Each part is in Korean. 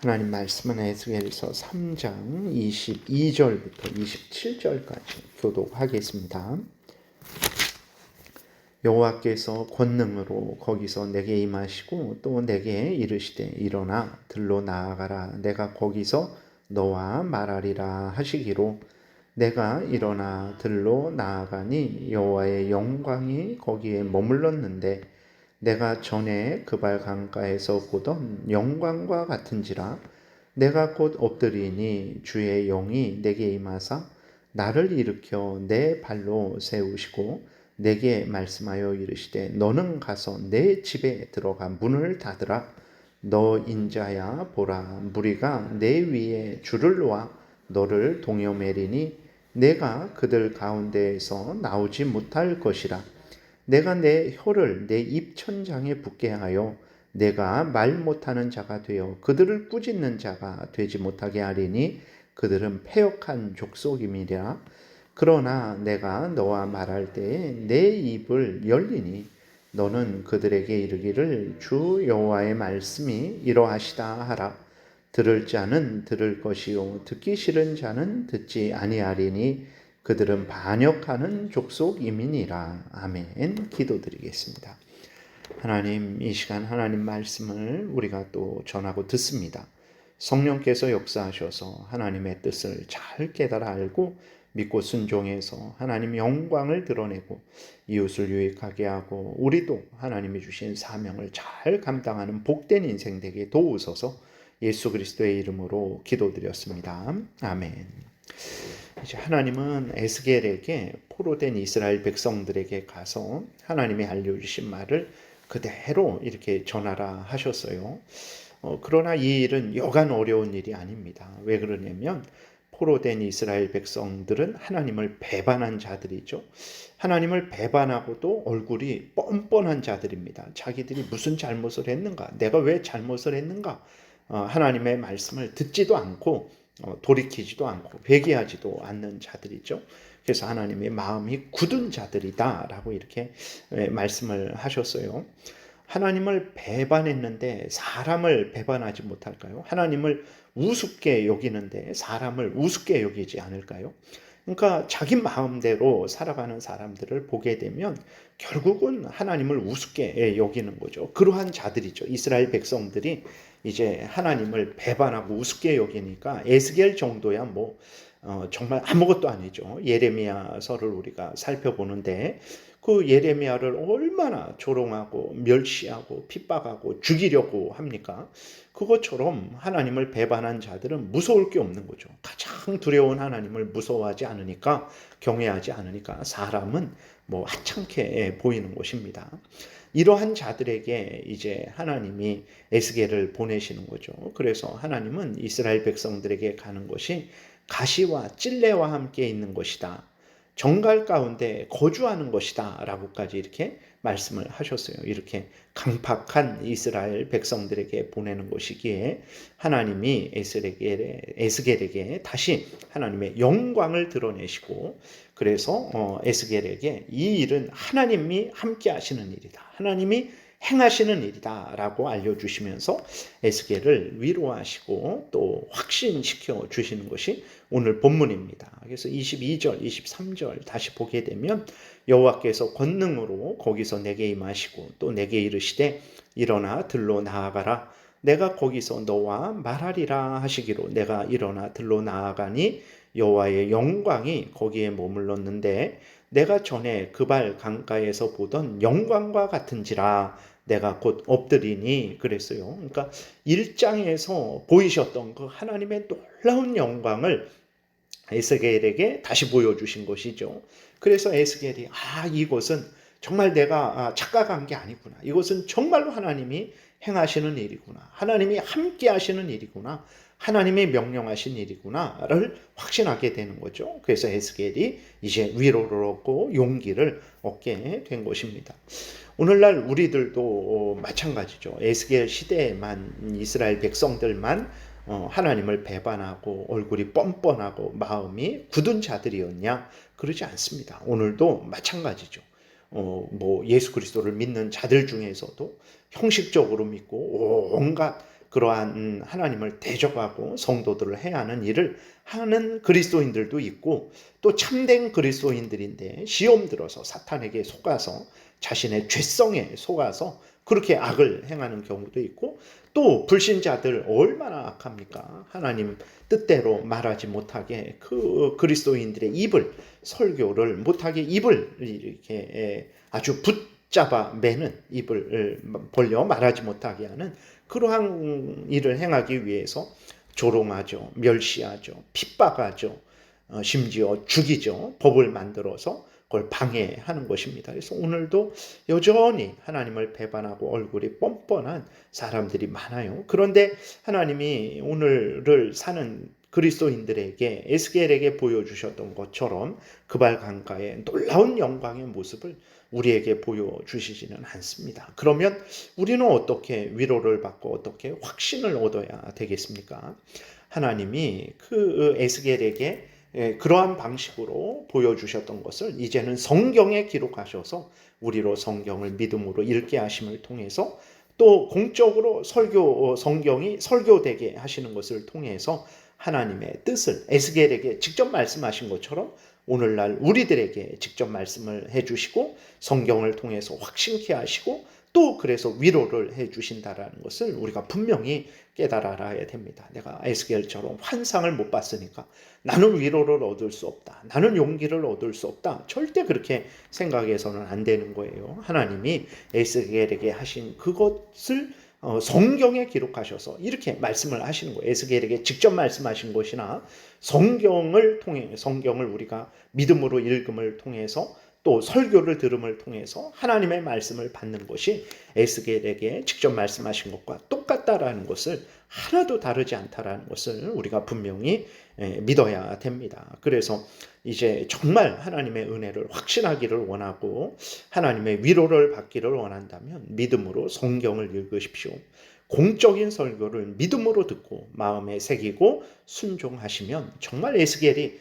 하나님 말씀은 에스겔서 3장 22절부터 27절까지 교독하겠습니다. 여호와께서 권능으로 거기서 내게 임하시고 또 내게 이르시되 일어나 들로 나아가라. 내가 거기서 너와 말하리라 하시기로 내가 일어나 들로 나아가니 여호와의 영광이 거기에 머물렀는데 내가 전에 그발 강가에서 보던 영광과 같은지라. 내가 곧 엎드리니 주의 영이 내게 임하사 나를 일으켜 내 발로 세우시고 내게 말씀하여 이르시되 너는 가서 내 집에 들어가 문을 닫으라. 너 인자야 보라, 무리가 내 위에 줄을 놓아 너를 동여매리니 내가 그들 가운데에서 나오지 못할 것이라. 내가 내 혀를 내 입천장에 붙게 하여 내가 말 못하는 자가 되어 그들을 꾸짖는 자가 되지 못하게 하리니 그들은 패역한 족속임이라. 그러나 내가 너와 말할 때에 내 입을 열리니 너는 그들에게 이르기를 주 여호와의 말씀이 이러하시다 하라. 들을 자는 들을 것이요 듣기 싫은 자는 듣지 아니하리니 그들은 반역하는 족속임이니라. 아멘. 기도드리겠습니다. 하나님, 이 시간 하나님 말씀을 우리가 또 전하고 듣습니다. 성령께서 역사하셔서 하나님의 뜻을 잘 깨달아 알고 믿고 순종해서 하나님 영광을 드러내고 이웃을 유익하게 하고 우리도 하나님이 주신 사명을 잘 감당하는 복된 인생 되게 도우소서. 예수 그리스도의 이름으로 기도드렸습니다. 아멘. 이제 하나님은 에스겔에게 포로된 이스라엘 백성들에게 가서 하나님이 알려주신 말을 그대로 이렇게 전하라 하셨어요. 그러나 이 일은 여간 어려운 일이 아닙니다. 왜 그러냐면 포로된 이스라엘 백성들은 하나님을 배반한 자들이죠. 하나님을 배반하고도 얼굴이 뻔뻔한 자들입니다. 자기들이 무슨 잘못을 했는가? 내가 왜 잘못을 했는가? 하나님의 말씀을 듣지도 않고 돌이키지도 않고 회개하지도 않는 자들이죠. 그래서 하나님의 마음이 굳은 자들이다라고 이렇게 말씀을 하셨어요. 하나님을 배반했는데 사람을 배반하지 못할까요? 하나님을 우습게 여기는데 사람을 우습게 여기지 않을까요? 그러니까 자기 마음대로 살아가는 사람들을 보게 되면 결국은 하나님을 우습게 여기는 거죠. 그러한 자들이죠. 이스라엘 백성들이 이제 하나님을 배반하고 우습게 여기니까 에스겔 정도야 정말 아무것도 아니죠. 예레미야서를 우리가 살펴보는데 그 예레미야를 얼마나 조롱하고 멸시하고 핍박하고 죽이려고 합니까? 그것처럼 하나님을 배반한 자들은 무서울 게 없는 거죠. 가장 두려운 하나님을 무서워하지 않으니까, 경외하지 않으니까 사람은 하찮게 보이는 것입니다. 이러한 자들에게 이제 하나님이 에스겔을 보내시는 거죠. 그래서 하나님은 이스라엘 백성들에게 가는 것이 가시와 찔레와 함께 있는 것이다. 정갈 가운데 거주하는 것이다 라고까지 이렇게 말씀을 하셨어요. 이렇게 강팍한 이스라엘 백성들에게 보내는 것이기에 하나님이 에스겔에게 다시 하나님의 영광을 드러내시고 그래서 에스겔에게 이 일은 하나님이 함께 하시는 일이다. 하나님이 행하시는 일이다 라고 알려주시면서 에스겔을 위로하시고 또 확신시켜 주시는 것이 오늘 본문입니다. 그래서 22절, 23절 다시 보게 되면 여호와께서 권능으로 거기서 내게 임하시고 또 내게 이르시되 일어나 들로 나아가라. 내가 거기서 너와 말하리라 하시기로 내가 일어나 들로 나아가니 여호와의 영광이 거기에 머물렀는데 내가 전에 그발 강가에서 보던 영광과 같은지라. 내가 곧 엎드리니 그랬어요. 그러니까 1장에서 보이셨던 그 하나님의 놀라운 영광을 에스겔에게 다시 보여주신 것이죠. 그래서 에스겔이 이것은 정말 내가 착각한 게 아니구나. 이것은 정말로 하나님이 행하시는 일이구나. 하나님이 함께 하시는 일이구나. 하나님이 명령하신 일이구나를 확신하게 되는 거죠. 그래서 에스겔이 이제 위로를 얻고 용기를 얻게 된 것입니다. 오늘날 우리들도 마찬가지죠. 에스겔 시대에만 이스라엘 백성들만 하나님을 배반하고 얼굴이 뻔뻔하고 마음이 굳은 자들이었냐? 그러지 않습니다. 오늘도 마찬가지죠. 예수 그리스도를 믿는 자들 중에서도 형식적으로 믿고 온갖 그러한 하나님을 대적하고 성도들을 해야 하는 일을 하는 그리스도인들도 있고, 또 참된 그리스도인들인데 시험 들어서 사탄에게 속아서 자신의 죄성에 속아서 그렇게 악을 행하는 경우도 있고, 또 불신자들 얼마나 악합니까? 하나님 뜻대로 말하지 못하게 그 그리스도인들의 입을, 설교를 못하게 입을 이렇게 아주 붙잡아 매는, 입을 벌려 말하지 못하게 하는 그러한 일을 행하기 위해서 조롱하죠, 멸시하죠, 핍박하죠, 심지어 죽이죠. 법을 만들어서 그걸 방해하는 것입니다. 그래서 오늘도 여전히 하나님을 배반하고 얼굴이 뻔뻔한 사람들이 많아요. 그런데 하나님이 오늘을 사는 그리스도인들에게, 에스겔에게 보여주셨던 것처럼 그발 강가의 놀라운 영광의 모습을 우리에게 보여주시지는 않습니다. 그러면 우리는 어떻게 위로를 받고 어떻게 확신을 얻어야 되겠습니까? 하나님이 그 에스겔에게 그러한 방식으로 보여주셨던 것을 이제는 성경에 기록하셔서 우리로 성경을 믿음으로 읽게 하심을 통해서, 또 공적으로 성경이 설교되게 하시는 것을 통해서 하나님의 뜻을 에스겔에게 직접 말씀하신 것처럼 오늘날 우리들에게 직접 말씀을 해주시고 성경을 통해서 확신케 하시고, 또 그래서 위로를 해주신다라는 것을 우리가 분명히 깨달아야 됩니다. 내가 에스겔처럼 환상을 못 봤으니까 나는 위로를 얻을 수 없다, 나는 용기를 얻을 수 없다, 절대 그렇게 생각해서는 안 되는 거예요. 하나님이 에스겔에게 하신 그것을 성경에 기록하셔서 이렇게 말씀을 하시는 거예요. 에스겔에게 직접 말씀하신 것이나 성경을 통해, 성경을 우리가 믿음으로 읽음을 통해서 또 설교를 들음을 통해서 하나님의 말씀을 받는 것이 에스겔에게 직접 말씀하신 것과 똑같다라는 것을, 하나도 다르지 않다라는 것을 우리가 분명히 믿어야 됩니다. 그래서 이제 정말 하나님의 은혜를 확신하기를 원하고 하나님의 위로를 받기를 원한다면 믿음으로 성경을 읽으십시오. 공적인 설교를 믿음으로 듣고 마음에 새기고 순종하시면 정말 에스겔이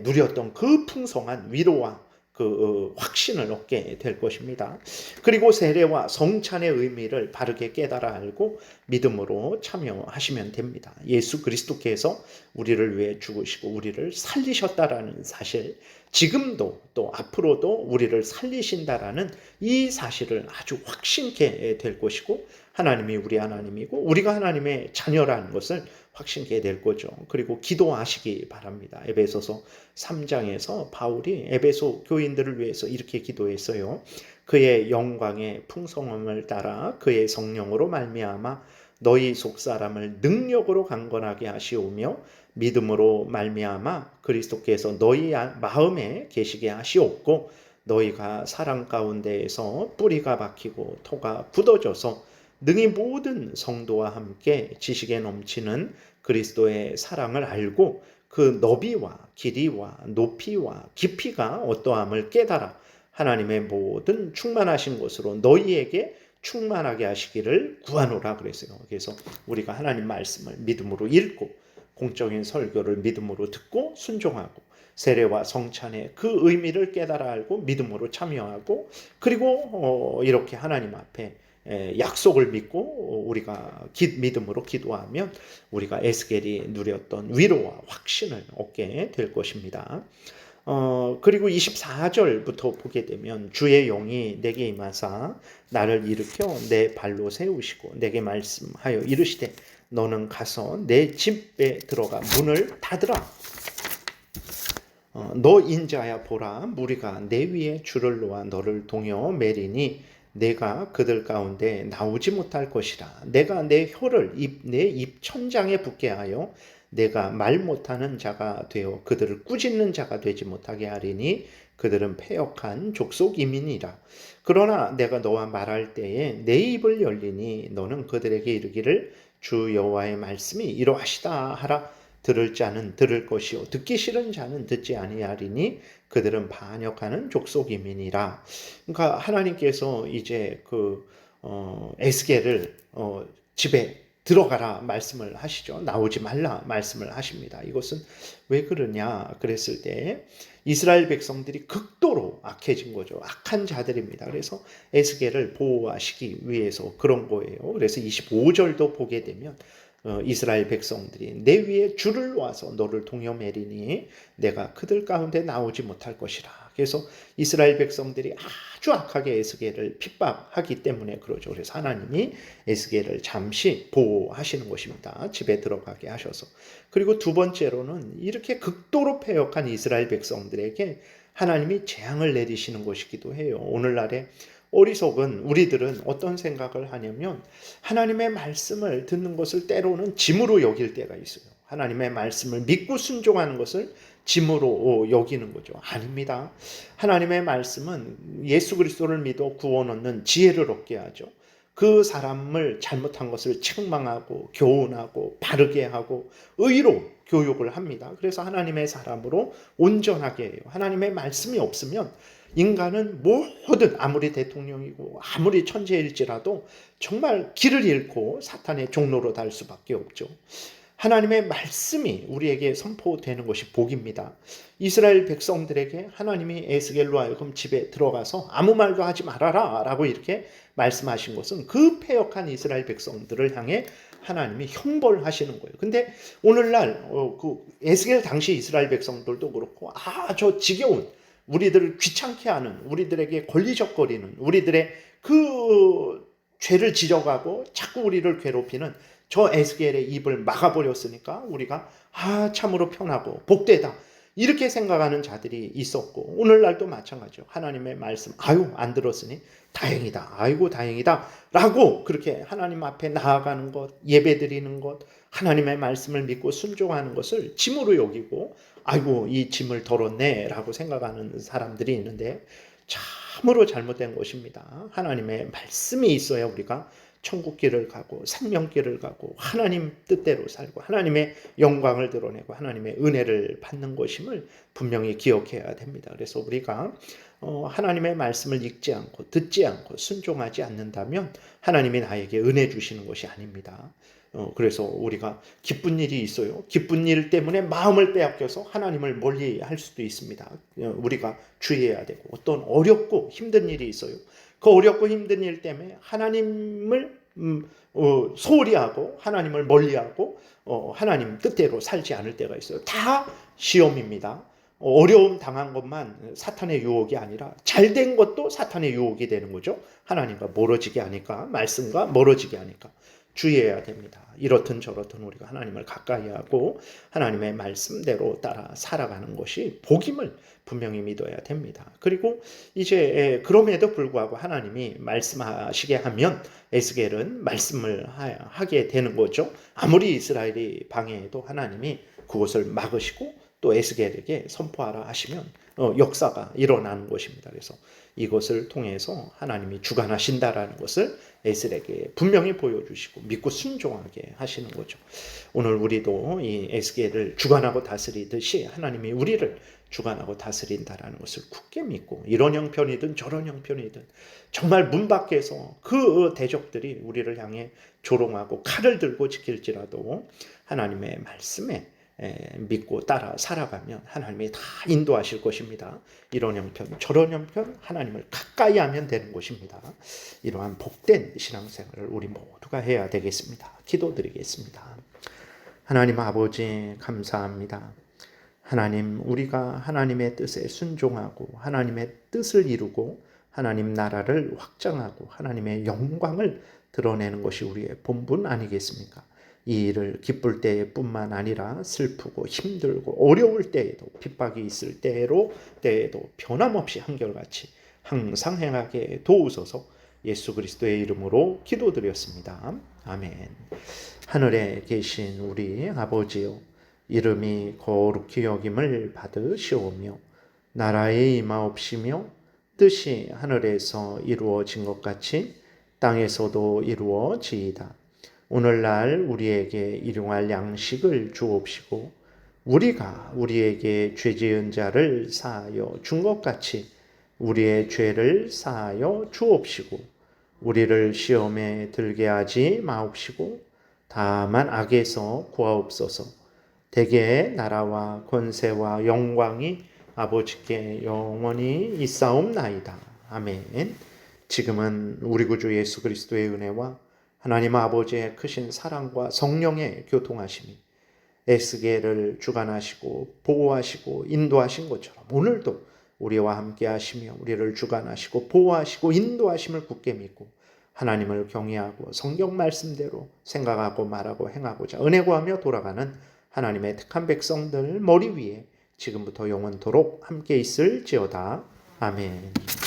누렸던 그 풍성한 위로와 그 확신을 얻게 될 것입니다. 그리고 세례와 성찬의 의미를 바르게 깨달아 알고 믿음으로 참여하시면 됩니다. 예수 그리스도께서 우리를 위해 죽으시고 우리를 살리셨다라는 사실, 지금도 또 앞으로도 우리를 살리신다라는 이 사실을 아주 확신케 될 것이고, 하나님이 우리 하나님이고 우리가 하나님의 자녀라는 것을 확신케 될 거죠. 그리고 기도하시기 바랍니다. 에베소서 3장에서 바울이 에베소 교인들을 위해서 이렇게 기도했어요. 그의 영광의 풍성함을 따라 그의 성령으로 말미암아 너희 속사람을 능력으로 강건하게 하시오며 믿음으로 말미암아 그리스도께서 너희 마음에 계시게 하시옵고 너희가 사랑 가운데에서 뿌리가 박히고 토가 굳어져서 능히 모든 성도와 함께 지식에 넘치는 그리스도의 사랑을 알고 그 너비와 길이와 높이와 깊이가 어떠함을 깨달아 하나님의 모든 충만하신 것으로 너희에게 충만하게 하시기를 구하노라 그랬어요. 그래서 우리가 하나님 말씀을 믿음으로 읽고 공적인 설교를 믿음으로 듣고 순종하고 세례와 성찬의 그 의미를 깨달아 알고 믿음으로 참여하고, 그리고 이렇게 하나님 앞에 약속을 믿고 우리가 믿음으로 기도하면 우리가 에스겔이 누렸던 위로와 확신을 얻게 될 것입니다. 그리고 24절부터 보게 되면 주의 영이 내게 임하사 나를 일으켜 내 발로 세우시고 내게 말씀하여 이르시되 너는 가서 내 집에 들어가 문을 닫으라. 너 인자야 보라, 무리가 내 위에 줄을 놓아 너를 동여 매리니 내가 그들 가운데 나오지 못할 것이라. 내가 내 혀를 내 입 천장에 붙게 하여 내가 말 못하는 자가 되어 그들을 꾸짖는 자가 되지 못하게 하리니 그들은 패역한 족속 이민이라. 그러나 내가 너와 말할 때에 내 입을 열리니 너는 그들에게 이르기를 주 여호와의 말씀이 이러하시다 하라. 들을 자는 들을 것이요 듣기 싫은 자는 듣지 아니하리니 그들은 반역하는 족속이민이라. 그러니까 하나님께서 이제 그 에스겔을 집에 들어가라 말씀을 하시죠. 나오지 말라 말씀을 하십니다. 이것은 왜 그러냐 그랬을 때 이스라엘 백성들이 극도로 악해진 거죠. 악한 자들입니다. 그래서 에스겔을 보호하시기 위해서 그런 거예요. 그래서 25절도 보게 되면 이스라엘 백성들이 내 위에 줄을 놓아서 너를 동여매리니 내가 그들 가운데 나오지 못할 것이라. 그래서 이스라엘 백성들이 아주 악하게 에스겔을 핍박하기 때문에 그러죠. 그래서 하나님이 에스겔을 잠시 보호하시는 것입니다. 집에 들어가게 하셔서. 그리고 두 번째로는 이렇게 극도로 패역한 이스라엘 백성들에게 하나님이 재앙을 내리시는 것이기도 해요. 오늘날에 어리석은 우리들은 어떤 생각을 하냐면 하나님의 말씀을 듣는 것을 때로는 짐으로 여길 때가 있어요. 하나님의 말씀을 믿고 순종하는 것을 짐으로 여기는 거죠. 아닙니다. 하나님의 말씀은 예수 그리스도를 믿어 구원 얻는 지혜를 얻게 하죠. 그 사람을 잘못한 것을 책망하고 교훈하고 바르게 하고 의로 교육을 합니다. 그래서 하나님의 사람으로 온전하게 해요. 하나님의 말씀이 없으면 인간은 모든 아무리 대통령이고 아무리 천재일지라도 정말 길을 잃고 사탄의 종로로 달 수밖에 없죠. 하나님의 말씀이 우리에게 선포되는 것이 복입니다. 이스라엘 백성들에게 하나님이 에스겔로 하여금 집에 들어가서 아무 말도 하지 말아라 라고 이렇게 말씀하신 것은 그 패역한 이스라엘 백성들을 향해 하나님이 형벌하시는 거예요. 근데 오늘날 그 에스겔 당시 이스라엘 백성들도 그렇고 저 지겨운 우리들을 귀찮게 하는 우리들에게 걸리적거리는 우리들의 그 죄를 지적하고 자꾸 우리를 괴롭히는 저 에스겔의 입을 막아버렸으니까 우리가 참으로 편하고 복되다 이렇게 생각하는 자들이 있었고 오늘날도 마찬가지죠. 하나님의 말씀 안 들었으니 다행이다. 아이고 다행이다 라고 그렇게 하나님 앞에 나아가는 것 예배드리는 것 하나님의 말씀을 믿고 순종하는 것을 짐으로 여기고 아이고 이 짐을 덜었네 라고 생각하는 사람들이 있는데 참으로 잘못된 것입니다. 하나님의 말씀이 있어야 우리가 천국길을 가고 생명길을 가고 하나님 뜻대로 살고 하나님의 영광을 드러내고 하나님의 은혜를 받는 것임을 분명히 기억해야 됩니다. 그래서 우리가 하나님의 말씀을 읽지 않고 듣지 않고 순종하지 않는다면 하나님이 나에게 은혜 주시는 것이 아닙니다. 그래서 우리가 기쁜 일이 있어요. 기쁜 일 때문에 마음을 빼앗겨서 하나님을 멀리할 수도 있습니다. 우리가 주의해야 되고 어떤 어렵고 힘든 일이 있어요. 그 어렵고 힘든 일 때문에 하나님을 소홀히 하고 하나님을 멀리하고 하나님 뜻대로 살지 않을 때가 있어요. 다 시험입니다. 어려움 당한 것만 사탄의 유혹이 아니라 잘된 것도 사탄의 유혹이 되는 거죠. 하나님과 멀어지게 하니까 말씀과 멀어지게 하니까 주의해야 됩니다. 이렇든 저렇든 우리가 하나님을 가까이 하고 하나님의 말씀대로 따라 살아가는 것이 복임을 분명히 믿어야 됩니다. 그리고 이제 그럼에도 불구하고 하나님이 말씀하시게 하면 에스겔은 말씀을 하게 되는 거죠. 아무리 이스라엘이 방해해도 하나님이 그것을 막으시고 또 에스겔에게 선포하라 하시면 역사가 일어나는 것입니다. 그래서 이것을 통해서 하나님이 주관하신다라는 것을 에스겔에게 분명히 보여주시고 믿고 순종하게 하시는 거죠. 오늘 우리도 이 에스겔을 주관하고 다스리듯이 하나님이 우리를 주관하고 다스린다라는 것을 굳게 믿고 이런 형편이든 저런 형편이든 정말 문 밖에서 그 대적들이 우리를 향해 조롱하고 칼을 들고 지킬지라도 하나님의 말씀에 믿고 따라 살아가면 하나님이 다 인도하실 것입니다. 이런 형편 저런 형편 하나님을 가까이 하면 되는 것입니다. 이러한 복된 신앙생활을 우리 모두가 해야 되겠습니다. 기도드리겠습니다. 하나님 아버지 감사합니다. 하나님 우리가 하나님의 뜻에 순종하고 하나님의 뜻을 이루고 하나님 나라를 확장하고 하나님의 영광을 드러내는 것이 우리의 본분 아니겠습니까? 이 일을 기쁠 때뿐만 아니라 슬프고 힘들고 어려울 때에도 핍박이 있을 때에도 변함없이 한결같이 항상 행하게 도우소서. 예수 그리스도의 이름으로 기도드렸습니다. 아멘. 하늘에 계신 우리 아버지요 이름이 거룩히 여김을 받으시오며 나라의 임하옵시며 뜻이 하늘에서 이루어진 것 같이 땅에서도 이루어지이다. 오늘날 우리에게 일용할 양식을 주옵시고 우리가 우리에게 죄 지은 자를 사하여 준 것 같이 우리의 죄를 사하여 주옵시고 우리를 시험에 들게 하지 마옵시고 다만 악에서 구하옵소서. 대개의 나라와 권세와 영광이 아버지께 영원히 있사옵나이다. 아멘. 지금은 우리 구주 예수 그리스도의 은혜와 하나님 아버지의 크신 사랑과 성령의 교통하심이 에스겔을 주관하시고 보호하시고 인도하신 것처럼 오늘도 우리와 함께 하시며 우리를 주관하시고 보호하시고 인도하심을 굳게 믿고 하나님을 경외하고 성경 말씀대로 생각하고 말하고 행하고자 은혜 구하며 돌아가는 하나님의 택한 백성들 머리 위에 지금부터 영원토록 함께 있을지어다. 아멘.